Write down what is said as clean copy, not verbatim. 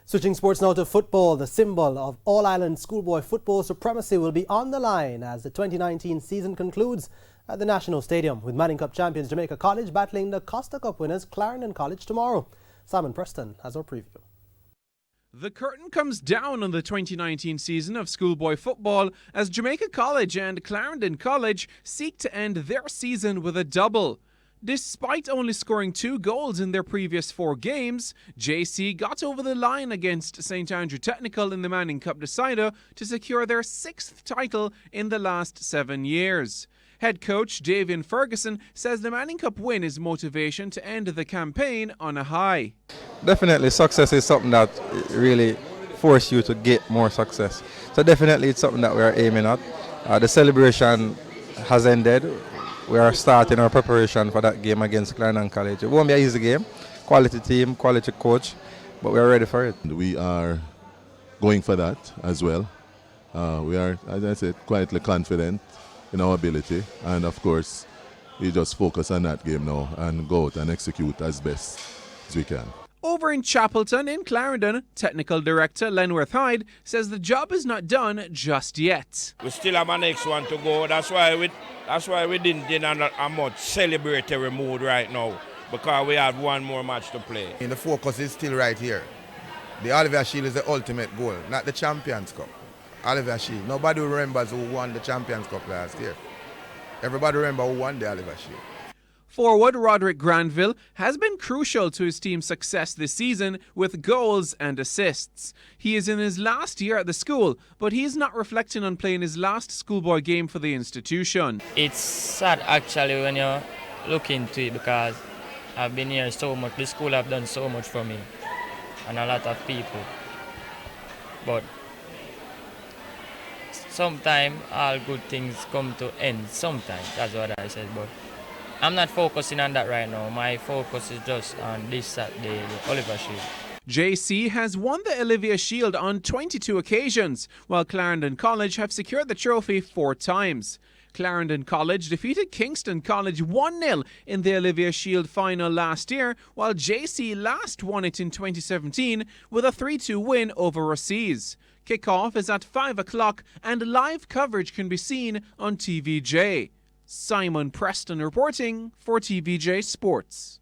Switching sports now to football, the symbol of All-Ireland schoolboy football supremacy will be on the line as the 2019 season concludes at the National Stadium, with Manning Cup champions Jamaica College battling the Costa Cup winners Clarendon College tomorrow. Simon Preston has our preview. The curtain comes down on the 2019 season of schoolboy football as Jamaica College and Clarendon College seek to end their season with a double. Despite only scoring 2 goals in their previous 4 games, JC got over the line against St Andrew Technical in the Manning Cup decider to secure their 6th title in the last 7 years. Head coach Davian Ferguson says the Manning Cup win is motivation to end the campaign on a high. Definitely success is something that really forces you to get more success. So definitely it's something that we are aiming at. The celebration has ended. We are starting our preparation for that game against Clarendon College. It won't be an easy game. Quality team, quality coach, but we are ready for it. We are going for that as well. We are, as I said, quietly confident in our ability, and of course, we just focus on that game now and go out and execute as best as we can. Over in Chapelton in Clarendon, Technical Director Lenworth Hyde says the job is not done just yet. We still have a next one to go. That's why we didn't in a much celebratory mood right now, because we have one more match to play. And the focus is still right here. The Olivier Shield is the ultimate goal, not the Champions Cup. Olivier Shield. Nobody remembers who won the Champions Cup last year. Everybody remember who won the Olivier Shield. Forward Roderick Granville has been crucial to his team's success this season with goals and assists. He is in his last year at the school, but he is not reflecting on playing his last schoolboy game for the institution. It's sad actually when you look into it, because I've been here so much. The school have done so much for me and a lot of people. But sometimes all good things come to end. Sometimes, that's what I said. But I'm not focusing on that right now. My focus is just on this Saturday, the Olivier Shield. JC has won the Olivier Shield on 22 occasions, while Clarendon College have secured the trophy 4 times. Clarendon College defeated Kingston College 1-0 in the Olivier Shield final last year, while JC last won it in 2017 with a 3-2 win over Rossies. Kickoff is at 5 o'clock and live coverage can be seen on TVJ. Simon Preston reporting for TVJ Sports.